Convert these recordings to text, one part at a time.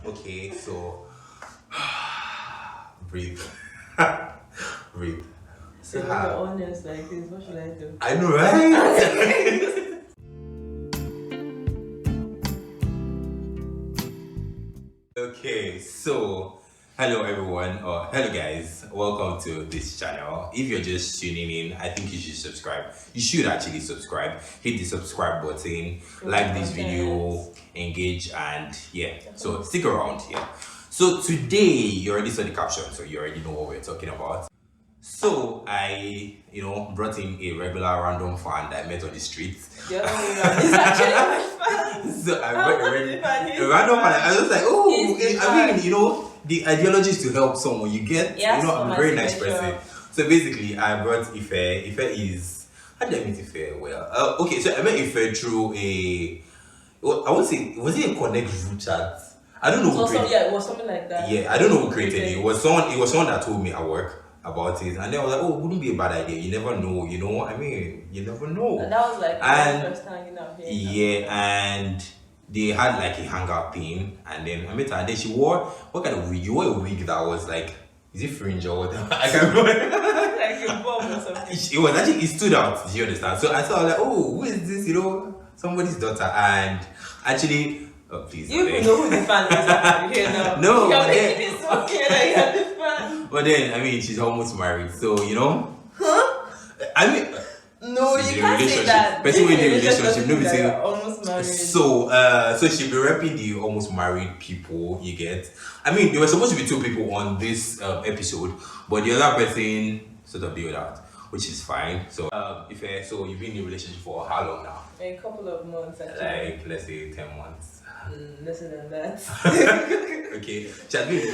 Okay, so breathe. Breathe. So when you're honest like this, what should I do? I know, right? Okay, so hello everyone, or hello guys, welcome to this channel. If you're just tuning in, I think you should subscribe. You should actually subscribe. Hit the subscribe button, like this video, engage, and yeah. So stick around here. So today, you already saw the caption, so you already know what we're talking about. So I, brought in a regular random fan that I met on the streets. It's actually my fan. So I brought a random fan. I was like, the ideology is to help someone. You get, yes, I'm a very nice person. So basically, I brought Ife. Ife is, how did I meet Ife? Well, okay, so I met Ife through I would say, was it a connect group chat? I don't know who created it. It was something like that. Yeah, I don't know who created it. It was someone that told me at work about it, and then I was like, oh, it wouldn't be a bad idea. You never know, you never know. And that was like the first time hanging out here. Yeah, and they had like a hangout thing, and then I met her, and then she wore, what kind of wig? You wore a wig that was like, is it fringe or whatever? I can't remember. Like a bob or something. It was actually, it stood out. Do you understand? So I was like, oh, who is this? Somebody's daughter, and actually. Oh, please. You know who the fan is here now. No, you're making it so clear that you're the fan. But then, she's almost married, so Huh? No, you can't say that. Person with the relationship, nobody say almost married. So she'll be repping the almost married people. You get? There were supposed to be two people on this episode, but the other person sort of bailed out, which is fine. So, so you've been in a relationship for how long now? A couple of months, actually. Like, let's say 10 months. Less than that. Okay,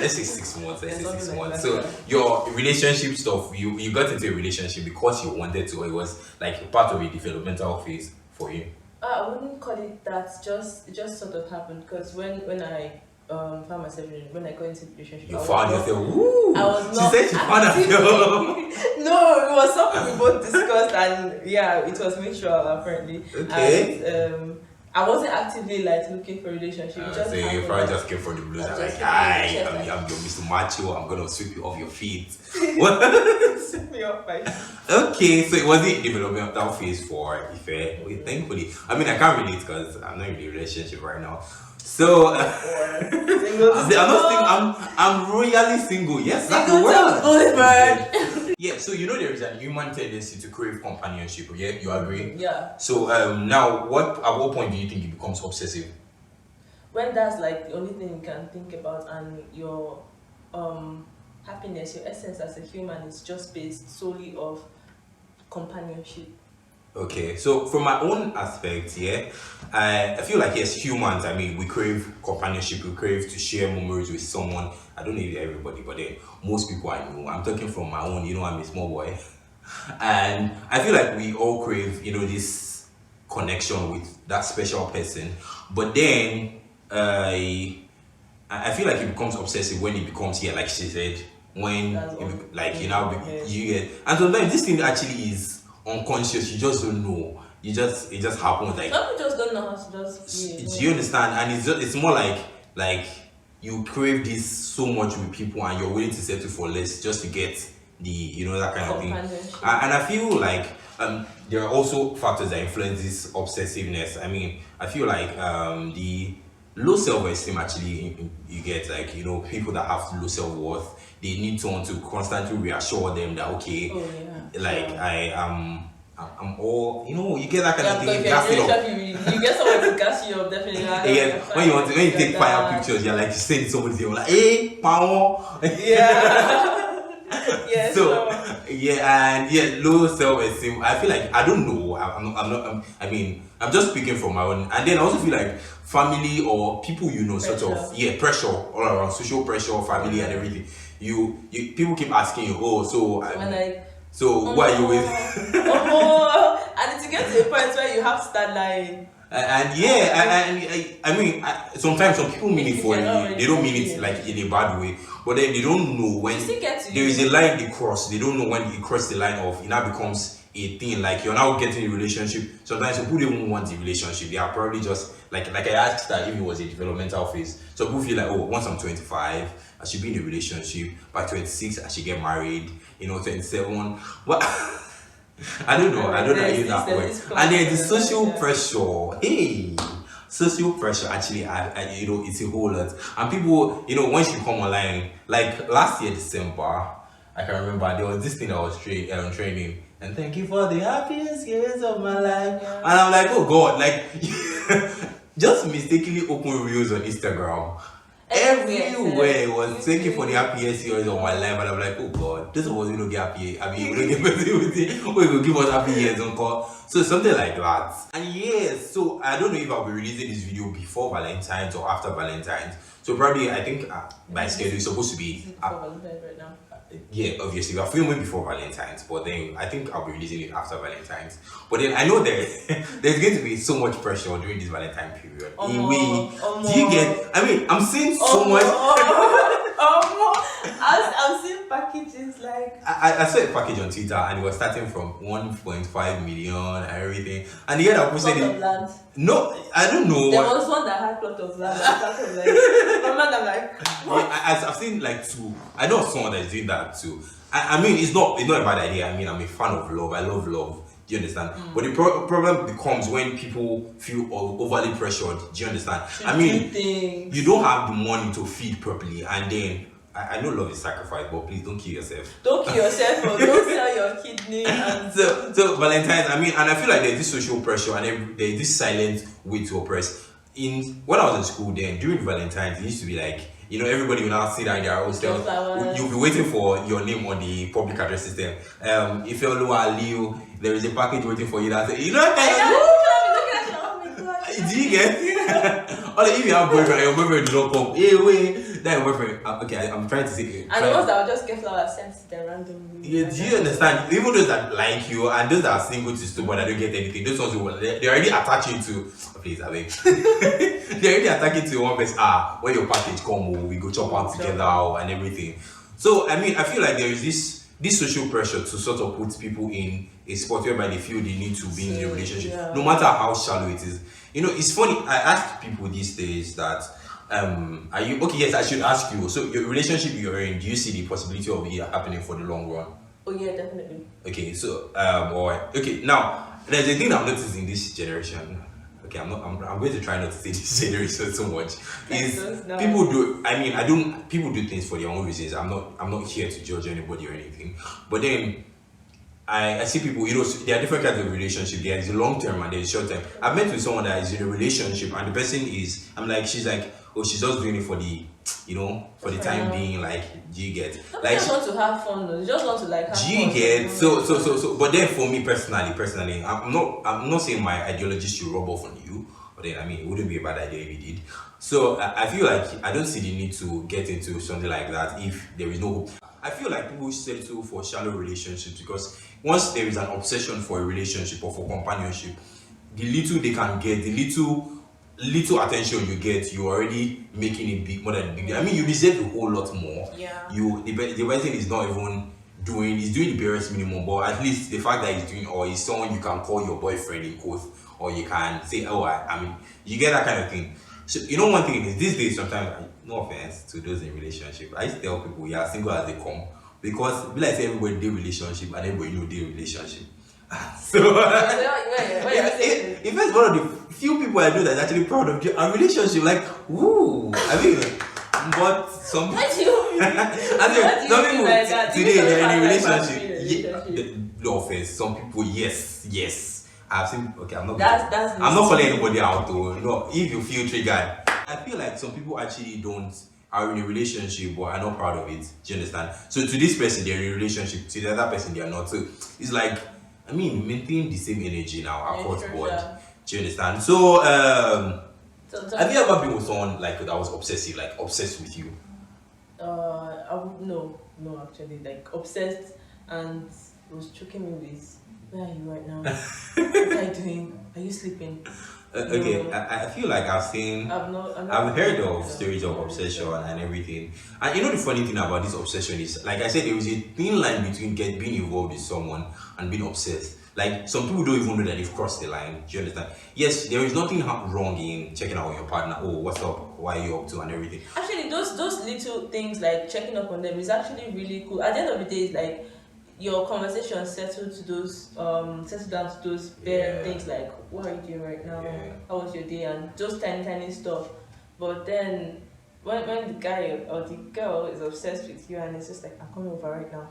let's say 6 months. Let's say 6 like months. that, So yeah. your relationship stuff, you got into a relationship because you wanted to, or it was like a part of a developmental phase for you? I wouldn't call it that. It just sort of happened because when I found myself when I got into the relationship, You found yourself. Woo! I was not. She said she found herself. No, it was something we both discussed, and yeah, it was mutual apparently. Okay. And, I wasn't actively like looking for a relationship. So you probably just came from the blues and like, hi, I'm your Mr. Macho. I'm gonna sweep you off your feet. Sweep me off my feet. Okay, so it wasn't developmental phase for Ife. Wait, thankfully, I can't relate because I'm not in a relationship right now. So I'm royally single. Yes, that's the word. Yeah, so there is a human tendency to crave companionship. Yeah, you agree? Yeah. So now, at what point do you think it becomes obsessive? When that's like the only thing you can think about, and your happiness, your essence as a human is just based solely of companionship. Okay, so from my own aspect, yeah, I feel like yes, humans, we crave companionship, we crave to share memories with someone. I don't know if everybody, but then most people I know. I'm talking from my own, I'm a small boy. And I feel like we all crave, this connection with that special person. But then I feel like it becomes obsessive when it becomes, like she said, when you get, and sometimes this thing actually is unconscious. You just don't know. It just happens. Like some people just don't know how to just feel. Do you understand? And it's more like you crave this so much with people, and you're willing to settle for less just to get the that kind of thing. And I feel like there are also factors that influence this obsessiveness. I feel like the low self-esteem actually, you get like people that have low self-worth, they need someone to constantly reassure them that I'm all, you get that kind of thing. You get someone to gas you up, definitely. Yeah, when you take fire pictures, you're like you send somebody, you're like, hey, power. Yeah. Yeah. So yeah, and low self-esteem. I feel like I don't know. I'm just speaking from my own, and then I also feel like family or people sort of pressure all around, social pressure, family and everything. You people keep asking you, so what are you with? And to get to a point where you have to start lying. Sometimes some people mean it for you. They don't mean it like in a bad way, but then they don't know when there is a line they cross. They don't know when you cross the line of it now becomes a thing. Like you're now getting a relationship. Sometimes people don't even want the relationship. They are probably just like I asked that if it was a developmental phase. So people feel like, oh, once I'm 25, I should be in a relationship. By 26, I should get married. 27. What? I don't know. I don't know how you that works. And then the social pressure. Hey, social pressure. Actually, it's a whole lot. And people, once you come online, like last year December, I can remember there was this thing I was training. And thank you for the happiest years of my life. Yeah. And I'm like, oh God, like just mistakenly open reels on Instagram. Everywhere was thank you for the happiest years of my life, and I'm like, oh God, this was get happy. I mean, we don't get we will give us happy years on call. So something like that. And yes, so I don't know if I'll be releasing this video before Valentine's or after Valentine's. So probably I think my schedule is supposed to be before Valentine's right now. Yeah, obviously we are filming before Valentine's, but then I think I'll be releasing it after Valentine's. But then I know there's going to be so much pressure during this Valentine period. Do you get? I mean, I'm seeing so much. I'm seeing packages like. I saw a package on Twitter and it was starting from 1.5 million and everything. And the other person plot of land. No, I don't know. There was one that had plot of land. I'm like, what? I've seen like two. I know someone that is doing that too. I mean, it's not a bad idea. I mean, I'm a fan of love. I love love. Do you understand? But the problem becomes when people feel overly pressured. Do you understand? I mean, you don't have the money to feed properly, and then I know love is sacrifice, but please don't kill yourself. Don't kill yourself, or don't sell your kidney. And so Valentine's. I mean, and I feel like there's this social pressure and there's this silent way to oppress. When I was in school, then during Valentine's, it used to be like, everybody will now sit down in their hostels. You'll be waiting for your name on the public address system. If you're low Leo, there is a package waiting for you. That do you get? Or if you have a boyfriend, your boyfriend do not come. Hey, wait, that your boyfriend. Okay, I'm trying to say. And the ones that will just get flowers sent to them randomly. Yeah, do you understand? Even those that like you and those that are single to stupid but I don't get anything, those ones they're already attaching to. Please, I beg. They're already attacking to one person. When your package come, we go chop out together and everything. So I mean, I feel like there is this social pressure to sort of put people in a spot whereby they feel they need to be in a relationship, no matter how shallow it is. It's funny. I ask people these days that, are you okay? Yes, I should ask you. So, your relationship you're in, do you see the possibility of it happening for the long run? Oh yeah, definitely. Okay, so now there's a thing I'm noticing this generation. Okay, I'm going to try not to say this generation so much. People do. I mean, people do things for their own reasons. I'm not here to judge anybody or anything. But then I see people, there are different kinds of relationship. There is a long term and there is short term. I've met with someone that is in a relationship and the person is, she's like, oh, she's just doing it for the, for the time being, like, do you get? Like, just want to have fun, though. You just want to like have fun. Do you get? So, but then for me personally, I'm not saying my ideology should rub off on you, but then, it wouldn't be a bad idea if you did. So, I feel like I don't see the need to get into something like that if there is no hope. I feel like people settle for shallow relationships because once there is an obsession for a relationship or for companionship, the little they can get, the little attention you get, you're already making it big, more than a big deal. I mean, you deserve a whole lot more. Yeah. The person is not even doing the barest minimum, but at least the fact that he's doing, or he's someone you can call your boyfriend in quotes, or you can say, oh, I mean, you get that kind of thing. So, one thing is, these days, sometimes, no offense to those in relationship, I used to tell people, yeah, single as they come. Because, like say everybody did relationship and everybody know they relationship. So, if it's one of the few people I know that's actually proud of a relationship, like, woo, I mean, but some people, some people today they're in a relationship. No offense, some people, yes. I've seen. Okay, I'm not calling anybody out though. No, if you feel triggered, I feel like some people actually are in a relationship but are not proud of it. Do you understand? So to this person they're in a relationship, to the other person they are not. So it's like, maintain the same energy now across board. Do you understand? So have you ever been with someone like that was obsessive, like obsessed with you? No, actually, like obsessed and was choking me with. Where are you right now? What are you doing? Are you sleeping? Okay, I feel like I've heard of stories of obsession and everything. And the funny thing about this obsession is, like I said, there is a thin line between being involved with someone and being obsessed. Like some people don't even know that they've crossed the line. Do you understand? Yes, there is nothing wrong in checking out on your partner. Oh, what's up? Why are you up to? And everything. Actually, those little things like checking up on them is actually really cool. At the end of the day, it's like your conversation settle down to those bare things like what are you doing right now? Yeah. How was your day? And those tiny stuff. But then when the guy or the girl is obsessed with you and it's just like, I'm coming over right now.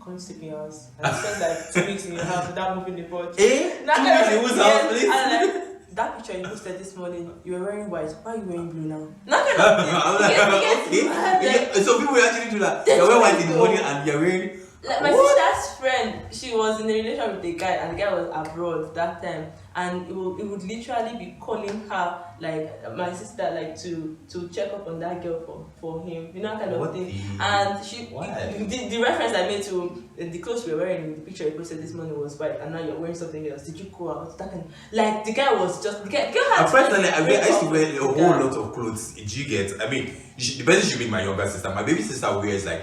Come sleep in your house. And I spent like 2 weeks in your house without moving the board. Eh? 2 weeks in whose house, please? And like, that picture you posted this morning, you were wearing white. Why are you wearing blue now? Not kind of thing. I'm like, okay. So people actually do that. You're wearing white in the morning and you're wearing. Like my sister's friend, she was in a relationship with a guy, and the guy was abroad that time, and it would literally be calling her like my sister like to check up on that girl for him, you know, kind of thing. And she the reference I made to the clothes we were wearing in the picture you posted this morning was white, and now you're wearing something else. Did you go out? That kind like the guy was just the girl had. Personally, I used to wear a whole lot of clothes. Do you get? I mean, the person should be my younger sister. My baby sister wears like.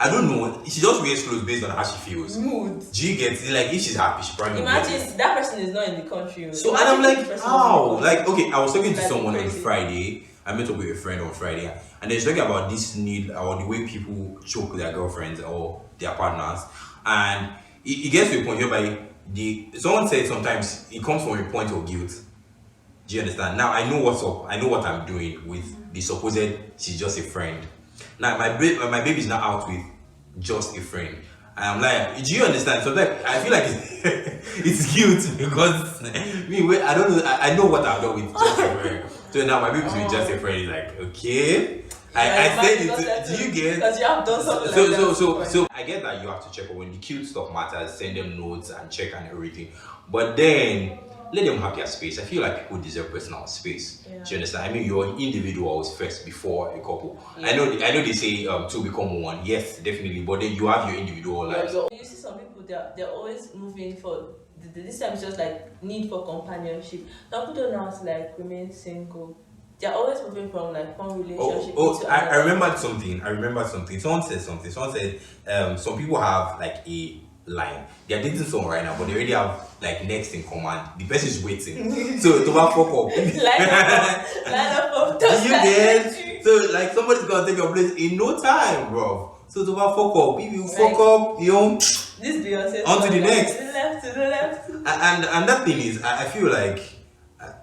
I don't know. She just wears clothes based on how she feels. Mood. Do you get it? Like if she's happy, she probably imagine that person is not in the country. So and I'm like, how? Like okay, I was talking to someone on Friday. I met up with a friend on Friday, and they're talking about this need or the way people choke their girlfriends or their partners, and it gets to a point whereby someone said sometimes it comes from a point of guilt. Do you understand? Now I know what's up. I know what I'm doing with the supposed she's just a friend. Now my baby is not out with just a friend. And I'm like, do you understand? So like I feel like it's guilt because I don't know. I know what I've done with just a friend. So now my baby's with just a friend. Is like okay. I said it. Do you get? Because you have done something So I get that you have to check, but when the cute stuff matters, send them notes and check and everything. But then let them have their space. I feel like people deserve personal space. Yeah. Do you understand? I mean, you're individuals first before a couple. Yeah. I know they say two become one. Yes, definitely. But then you have your individual lives. You see some people they're always moving for this time is just like need for companionship. Now people don't know how to like remain single. They're always moving from like one relationship to another. I remembered something. Someone said something. Someone said some people have like a line. They're dating someone right now, but they already have like next in command. The person is waiting. So to fuck up. line up. You get? So like somebody's gonna take your place in no time, bro. So to fuck up. If you fuck up, you know. This Beyonce. On to the next. To the left. And that thing is, I feel like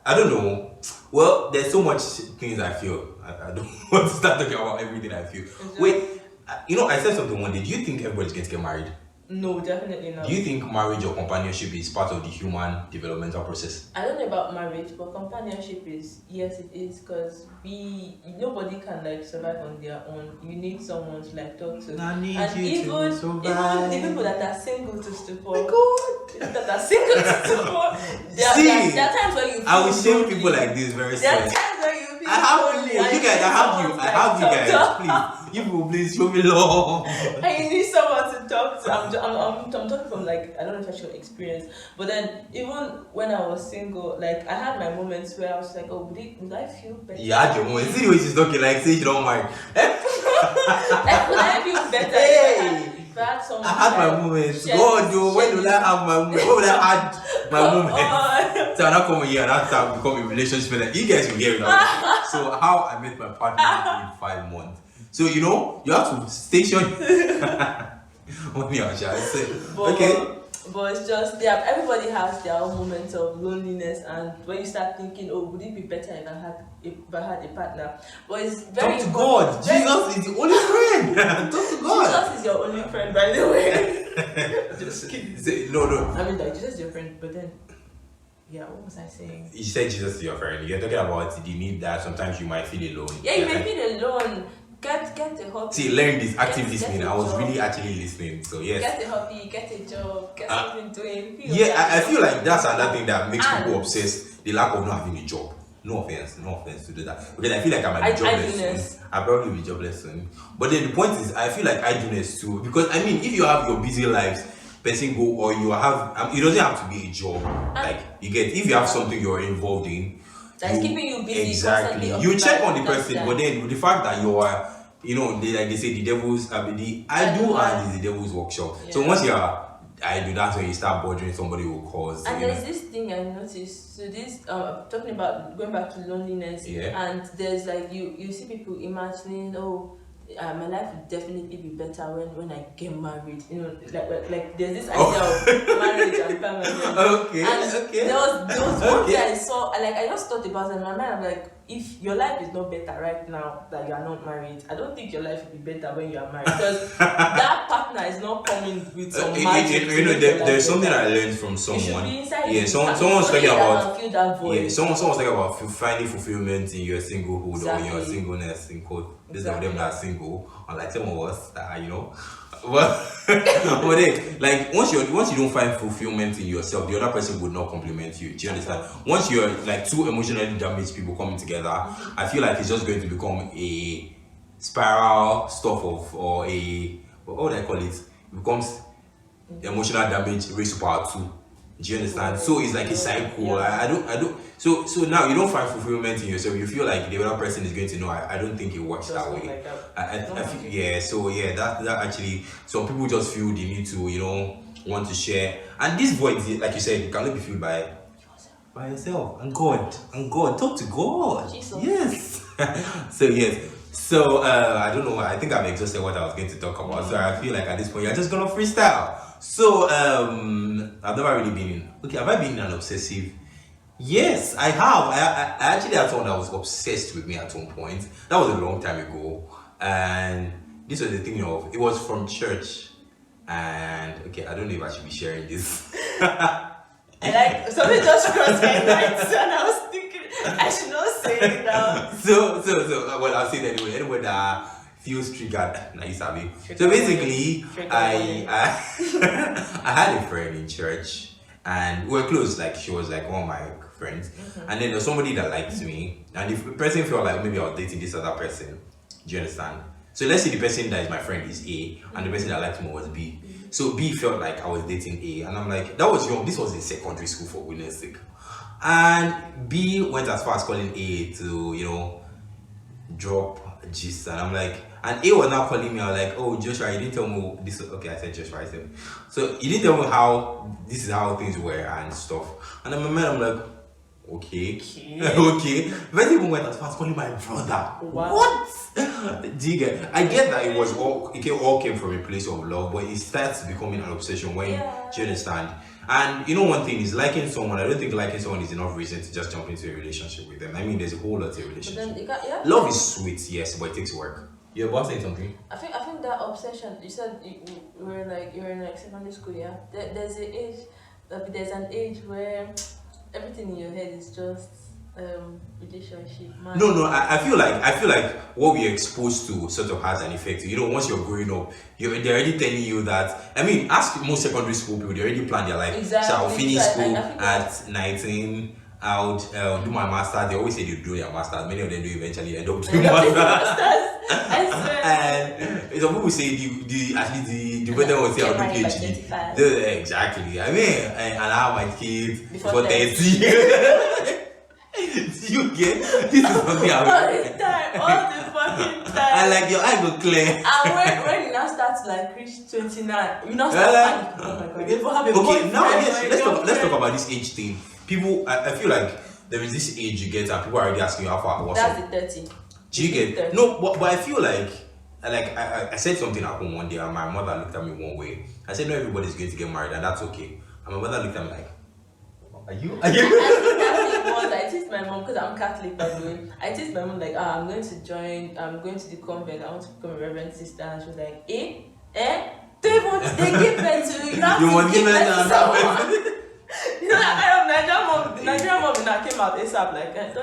I don't know. Well, there's so much things I feel. I don't want to start talking about everything I feel. Mm-hmm. Wait, I said something one day. Do you think everybody's going to get married? No, definitely not. Do you think marriage or companionship is part of the human developmental process? I don't know about marriage, but companionship yes, it is, because nobody can like survive on their own. You need someone to like talk to. I need and you even to survive. the people that are single to stupor. Oh my God. That are single to stupor. There are times where you feel I will shame lonely. people like this very soon. There are times where you feel I have lonely you. and You guys, I have you guys. Please. You people, please show me love. And you need someone to talk to. I'm talking from like, I don't know if I should experience, but then even when I was single, like I had my moments where I was like, oh, would I feel better? You had your moments. See the way she's talking, like say you don't mind. Like, would I feel better if I had someone? I had my moments. God, yo, when do I have my moments? When would I have my moments? So I'm not coming here and that's how I become a relationship. Like, you guys will hear it now. So how I met my partner in 5 months. So you know, you have to station. Okay. But it's just everybody has their own moments of loneliness, and when you start thinking, oh, would it be better if I had a partner? But it's very talk to God. Jesus is the only friend. Talk to God. Jesus is your only friend, by the way. Just kidding. No. I mean, like Jesus is your friend, but then. Yeah, what was I saying? You said Jesus is your friend. You're talking about the need that sometimes you might feel alone. Yeah, you may feel alone. Get a hobby. See, learn this active listening. I was really actually listening. So yes. Get a hobby, get a job, get something doing. I feel like that's another thing that makes people obsessed. The lack of not having a job. No offense to do that. Because I feel like I might be jobless soon. I'll probably be jobless soon. But then the point is, I feel like idleness too. Because I mean, if you have your busy lives, person go or you have, it doesn't have to be a job. Like you get, if you have something you're involved in, that's keeping you busy. Exactly. You check on the person, but then with the fact that you are, they say the devil's the idle hand is the devil's workshop. Yeah. So once you are I do that when you start bothering somebody who calls. And there's this thing I noticed. So this talking about going back to loneliness. Yeah. And there's like you see people imagining, oh, my life would definitely be better when I get married. You know, like there's this idea of marriage and family. Okay. And Okay. there was one day I saw, like I just thought about it in my mind. I'm like, if your life is not better right now that you are not married, I don't think your life will be better when you are married, because that partner is not coming with some magic. You know, there's something I learned from You should someone. be inside Yeah, you. someone's Only talking that about. can fill that void. Yeah, someone's talking about finding fulfillment in your singlehood or in your Exactly. singleness. In quote, this is of Exactly. them that are single, unlike some of us that are, you know. But then, like once you don't find fulfillment in yourself, the other person would not compliment you. Do you understand? Once you're like two emotionally damaged people coming together, I feel like it's just going to become a spiral stuff of, or a, what would I call it? It becomes emotional damage raised to power 2. Do you understand? So it's like a cycle. Yeah. I don't. So now you don't find fulfillment in yourself. You feel like the other person is going to know. I don't think it works that way. Like that. I feel, yeah. So yeah, that actually, some people just feel they need to, you know, want to share. And this void, like you said, it can only be filled by yourself and God. Talk to God. Jesus. Yes. So yes. So I don't know. I think I've exhausted what I was going to talk about. So I feel like at this point you're just gonna freestyle. So I've never really been in. Okay, have I been in an obsessive? Yes, I have. I actually had someone that was obsessed with me at some point. That was a long time ago, and this was the thing of. It was from church, and okay, I don't know if I should be sharing this. I like something just crossed my mind, and I was thinking I should not say it now. So well, I'll say it anyway. Anyone that feels triggered, now you sabi. So basically, I had a friend in church, and we were close. Like she was like one of my friends, and then there was somebody that liked me, and the person felt like maybe I was dating this other person. Do you understand? So let's say the person that is my friend is A, and the person that liked me was B. So B felt like I was dating A, and I'm like, that was young. This was in secondary school, for goodness sake. And B went as far as calling A to, you know, drop gist, and I'm like, and A was now calling me. I was like, oh Joshua, you didn't tell me this. Okay, I said Joshua. I said, so you didn't tell me how this is how things were and stuff. And in my mind, I'm like, okay. Okay. But even went as far as calling my brother. Wow. What? Do you get? I get that it was all came from a place of love, but it starts becoming an obsession when, do you understand? And you know, one thing is liking someone. I don't think liking someone is enough reason to just jump into a relationship with them. I mean, there's a whole lot of relationship. Love is sweet, yes, but it takes work. You're about saying something? I think that obsession. You said you were in like secondary school, yeah. There's an age where everything in your head is just relationship. Man. No. I feel like what we're exposed to sort of has an effect. You know, once you're growing up, they're already telling you that. I mean, ask most secondary school people. They already plan their life. Exactly. So I'll finish school I at 19. I'll do my master's. They always say they do their master's. Many of them do eventually end up doing masters. I swear. And some people say the better will say I'll do PhD. Exactly. I mean, and I have my kids before 30. Do you get? This is something all the fucking time. And like your eye go clear. And when you now start to like reach 29, you now start oh my god, you have a okay, now boyfriend, let's talk about this age thing. People, I feel like there is this age you get and people are already asking you how far. That's the 30. Do you get? 30. No, but I feel like I said something at home one day and my mother looked at me one way. I said, no, everybody's going to get married and that's okay. And my mother looked at me like, are you? I teased my mom because I'm Catholic, by the way. I teased my mom like, I'm going to the convent. I want to become a reverend sister. And she was like, they give birth to you. Have to give birth to someone. You know that kind of Nigerian mom that came out ASAP like,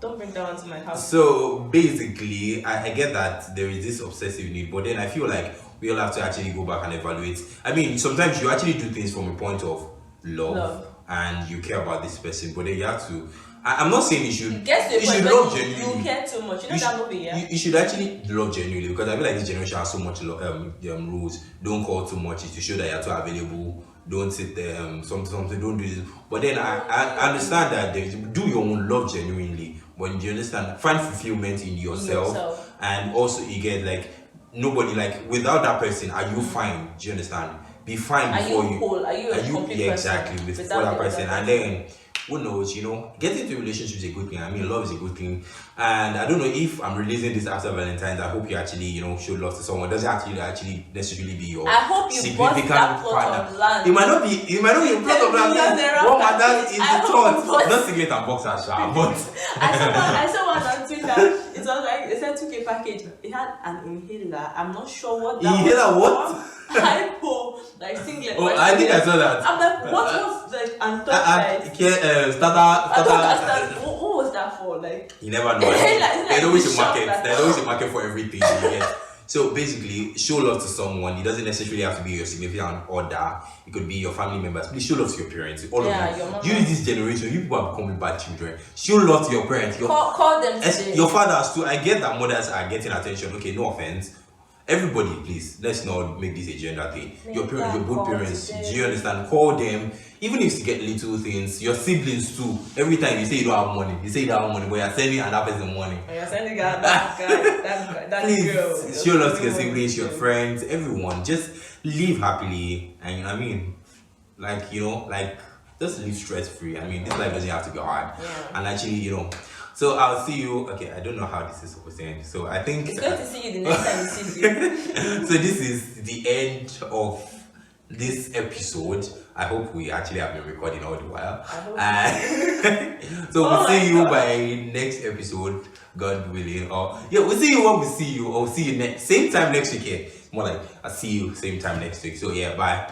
don't bring that one to my house. So basically, I get that there is this obsessive need, but then I feel like we all have to actually go back and evaluate. I mean, sometimes you actually do things from a point of love. And you care about this person, but then you have to. I'm not saying you should. You should love genuinely. You care too much. You know that movie, yeah. You should actually love genuinely because I feel like this generation has so much rules. Don't call too much. It's to show that you're too available. Don't sit there. Something. Don't do this. But then I understand that do your own love genuinely. But you understand, find fulfillment in yourself. And also you get like nobody like without that person. Are you fine? Do you understand? be fine Are before you whole? Are you a complete yeah, person exactly before without that the person, other and then who knows, getting into a relationship is a good thing. I mean, love is a good thing, and I don't know if I'm releasing this after Valentine's. I hope you actually show love to someone. It doesn't actually necessarily be your I hope you bought that plot partner. of land. It might not be a plot of land. What matters is the thought, not singlet and boxers, but I saw one on Twitter. It was like it said 2K package. It had an inhaler. I'm not sure what that inhaler was. what? Hypo, like singlet. Oh, I think I saw that. I'm like, what was like and starter. Starter. What was that for? Like You never know. There's always a market. There's always a market for everything. So basically, show love to someone. It doesn't necessarily have to be your significant other. It could be your family members. Please show love to your parents. All of them. You this generation, you people are becoming bad children. Show love to your parents. Call them today. Your fathers too. I get that mothers are getting attention. Okay, no offense. Everybody, please, let's not make this a gender thing. Your parents, your both parents, do you understand? Call them, even if you get little things. Your siblings too. Every time you say you don't have money, but you're sending another person money. You're sending that guy, that please, girl. show love to your siblings, your friends, everyone. Just live happily, and I mean, just live stress free. I mean, this life doesn't have to be hard, and actually, So I'll see you. Okay, I don't know how this is supposed to end. So I think it's going to see you the next time you see you. So this is the end of this episode. I hope we actually have been recording all the while. So we'll see you by next episode, God willing. Or we'll see you when we see you. Or we'll see you same time next week. More like I'll see you same time next week. So bye.